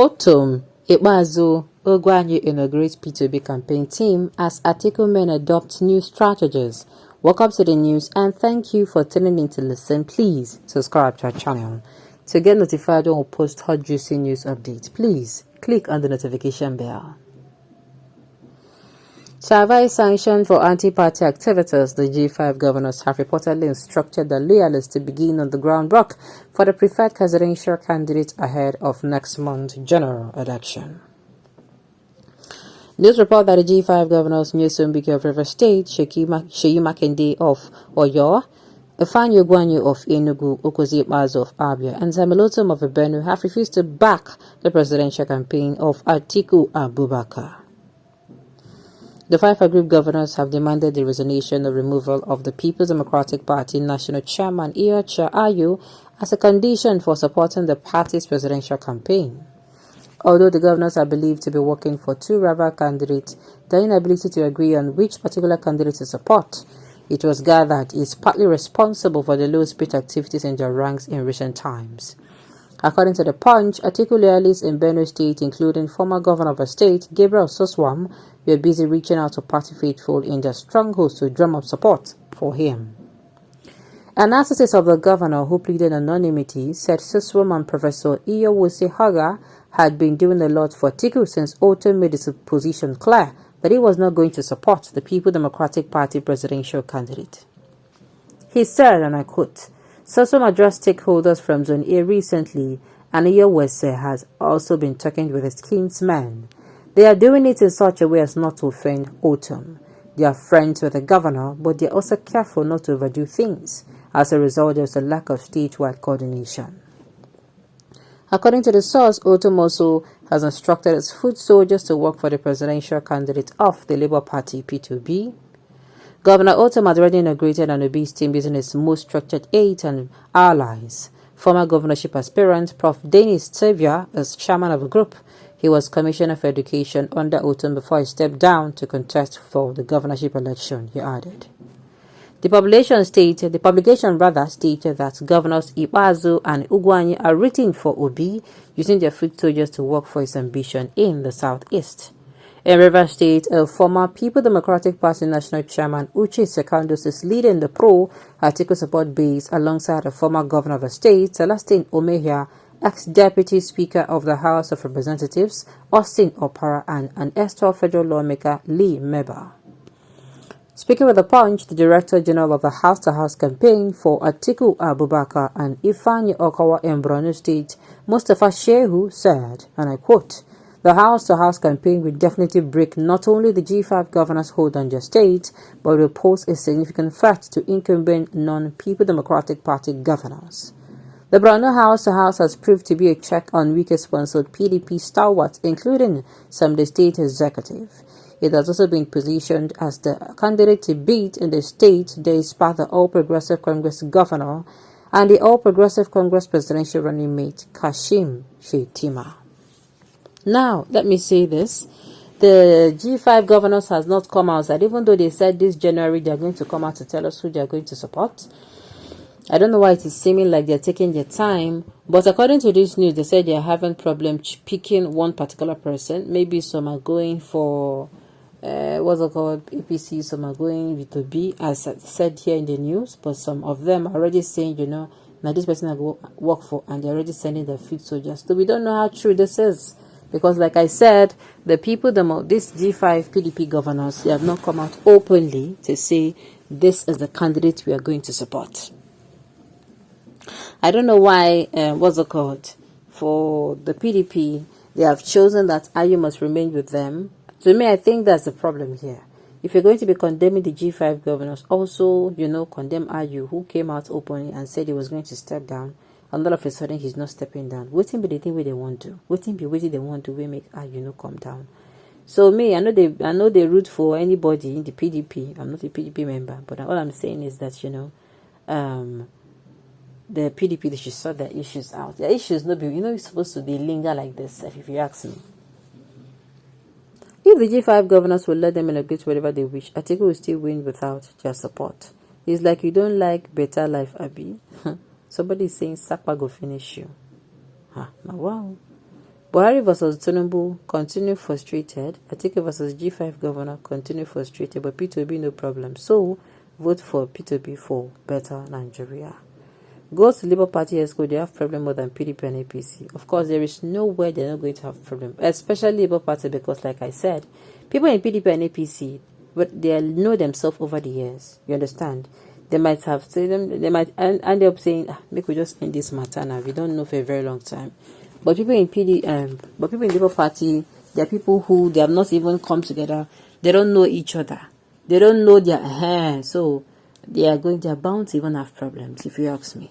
Ortom, Ikpeazu, Ugwanyi inaugurates P2B campaign team as Atiku men adopt new strategies. Welcome to the news and thank you for tuning in to listen. Please subscribe to our channel. To get notified when we post hot juicy news updates, please click on the notification bell. To avoid sanction for anti-party activities, the G5 governors have reportedly instructed the loyalists to begin on the groundwork for the preferred presidential candidate ahead of next month's general election. News report that the G5 governors Nyesom Wike of River State, Seyi Makinde of Oyo, Ugwanyi of Enugu, Ikpeazu of Abia, and Zamilotom of Benue have refused to back the presidential campaign of Atiku Abubakar. The five group governors have demanded the resignation or removal of the People's Democratic Party National Chairman Iyorchia Ayu as a condition for supporting the party's presidential campaign. Although the governors are believed to be working for two rival candidates, their inability to agree on which particular candidate to support, it was gathered, is partly responsible for the low-spirit activities in their ranks in recent times. According to The Punch, Atiku loyalists in Benue State, including former governor of the state, Gabriel Soswam, were busy reaching out to party faithful in their strongholds to drum up support for him. Analysis of the governor, who pleaded anonymity, said Soswam and Professor Iyewose Haga had been doing a lot for Atiku since Ortom made his position clear that he was not going to support the People's Democratic Party presidential candidate. He said, and I quote, Soswam addressed stakeholders from Zone A recently, and Iyewose has also been talking with his kinsmen. They are doing it in such a way as not to offend Ortom. They are friends with the governor, but they are also careful not to overdo things. As a result, there is a lack of statewide coordination. According to the source, Ortom also has instructed its foot soldiers to work for the presidential candidate of the Labour Party, P2B. Governor Ortom has already inaugurated an Obi'S team using its most structured aides and allies. Former governorship aspirant Prof. Dennis Tevia is chairman of the group. He was Commissioner for Education under Ortom before he stepped down to contest for the governorship election, he added. The publication stated that Governors Ikpeazu and Ugwanyi are rooting for Obi, using their foot soldiers to work for his ambition in the southeast. In River State, a former People's Democratic Party National Chairman Uche Secondos is leading the pro-Atiku support base alongside a former governor of the state, Celestine Omehia, ex-deputy speaker of the House of Representatives, Austin Opara, and an ex federal lawmaker, Lee Meba. Speaking with The Punch, the Director General of the House-to-House campaign for Atiku Abubakar and Ifeanyi Okawa in Borno State, Mustafa Shehu, said, and I quote, the House-to-House campaign will definitely break not only the G5 governors' hold on their state, but will pose a significant threat to incumbent non-People Democratic Party governors. The Borno House-to-House has proved to be a check on Wike-sponsored PDP stalwarts, including some of the state executive. It has also been positioned as the candidate to beat in the state despite the All Progressive Congress governor and the All Progressive Congress presidential running mate, Kashim Shettima. Now, let me say this. The G5 governors has not come outside, even though they said this January they are going to come out to tell us who they are going to support. I don't know why it is seeming like they're taking their time, but according to this news, they said they are having problem picking one particular person. Maybe some are going for, what's it called, APC, some are going with B, as I said here in the news, but some of them are already saying, now this person I go work for, and they're already sending their foot soldiers. So we don't know how true this is. Because like I said, the people, this G5 PDP governors, they have not come out openly to say this is the candidate we are going to support. I don't know why, for the PDP, they have chosen that Ayu must remain with them. To me, I think that's the problem here. If you're going to be condemning the G5 governors, also, condemn Ayu, who came out openly and said he was going to step down. And all of a sudden, he's not stepping down. Waiting be the thing where they want to. Waiting they want to we make come down. So me, I know they root for anybody in the PDP. I'm not a PDP member, but all I'm saying is that the PDP, they should sort their issues out. Their issues no be it's supposed to be linger like this. If you ask me, if the G5 governors will let them inaugurate whatever they wish, Atiku will still win without their support. It's like you don't like better life, Abi. Somebody is saying Sakpa go finish you. Now wow. Buhari versus Tinubu, continue frustrated. Atiku versus G5 governor, continue frustrated. But P2B, no problem. So, vote for P2B for better Nigeria. Go to Labour Party ESCO, they have problem more than PDP and APC. Of course, there is no way they're not going to have problem, especially Labour Party, because like I said, people in PDP and APC, but they know themselves over the years. You understand? They might have said them, they might end up saying, make we just end this matter now. We don't know for a very long time. But people in but people in Labour Party, they are people who they have not even come together. They don't know each other. They don't know their so they are bound to even have problems, if you ask me.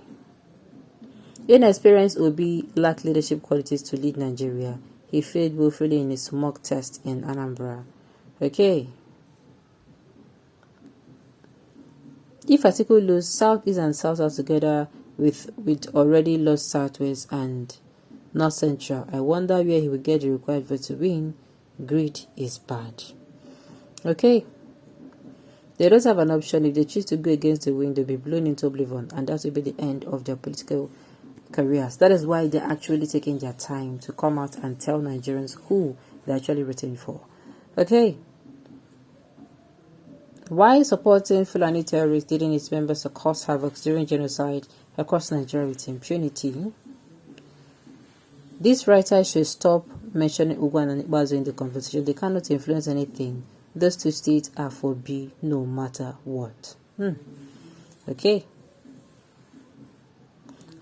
Inexperienced Obi lacked leadership qualities to lead Nigeria. He failed woefully in his mock test in Anambra. Okay. If Atiku lose, South East and South South together with already lost Southwest and North Central, I wonder where he will get the required vote to win. Greed is bad. Okay. They don't have an option. If they choose to go against the wind, they'll be blown into oblivion, and that will be the end of their political careers. That is why they're actually taking their time to come out and tell Nigerians who they're actually written for. Okay. Why supporting Fulani terrorists leading its members to cause havoc during genocide across Nigeria with impunity? These writers should stop mentioning Ugwanyi and Ikpeazu in the conversation. They cannot influence anything. Those two states are for B no matter what. Okay.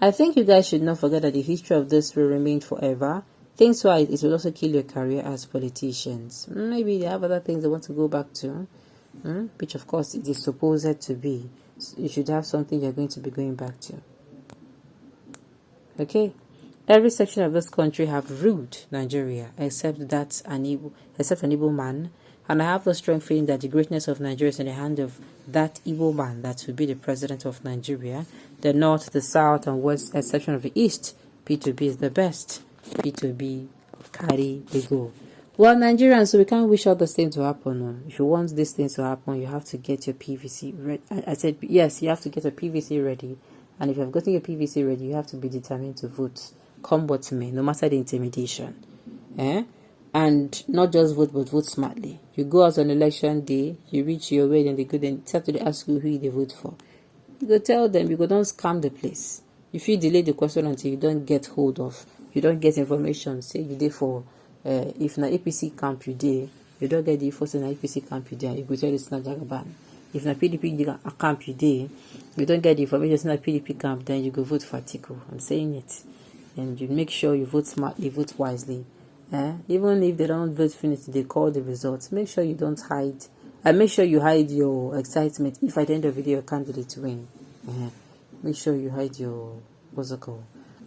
I think you guys should not forget that the history of this will remain forever. Things wise, it will also kill your career as politicians. Maybe they have other things they want to go back to, which of course it is supposed to be. So you should have something you're going to be going back to. Okay. Every section of this country have ruled Nigeria except an Igbo man. And I have the strong feeling that the greatness of Nigeria is in the hand of that Igbo man that will be the president of Nigeria. The north, the south, and west, exception of the east, P2B is the best. P2B, carry the go. Well, Nigerians, so we can't wish all those things to happen. If you want these things to happen, you have to get your PVC ready. I said, yes, you have to get a PVC ready. And if you have gotten your PVC ready, you have to be determined to vote. Come what may, no matter the intimidation. And not just vote, but vote smartly. You go out on election day, you reach your way, then they go, then Saturday ask you who they vote for. You go tell them, you go don't scam the place. If you delay the question until you don't get hold of, you don't get information, say you did for, if na APC camp you did, you don't get the info say na APC camp you did, you go tell it's not Jagaban. If na PDP camp you did, you don't get the information, it's not PDP camp, then you go vote for Atiku. I'm saying it. And you make sure you vote smartly, vote wisely. Even if they don't vote finish, they call the results. Make sure you don't hide. And make sure you hide your excitement if at the end of the day your candidate win. Make sure you hide your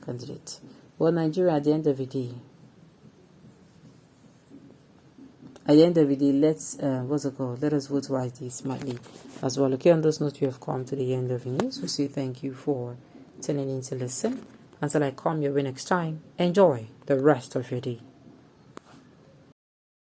candidate. Well, Nigeria, at the end of the day, let's let us vote wisely, smartly as well. Okay, on those notes, we have come to the end of the news. We say thank you for tuning in to listen. Until I come your way next time, enjoy the rest of your day.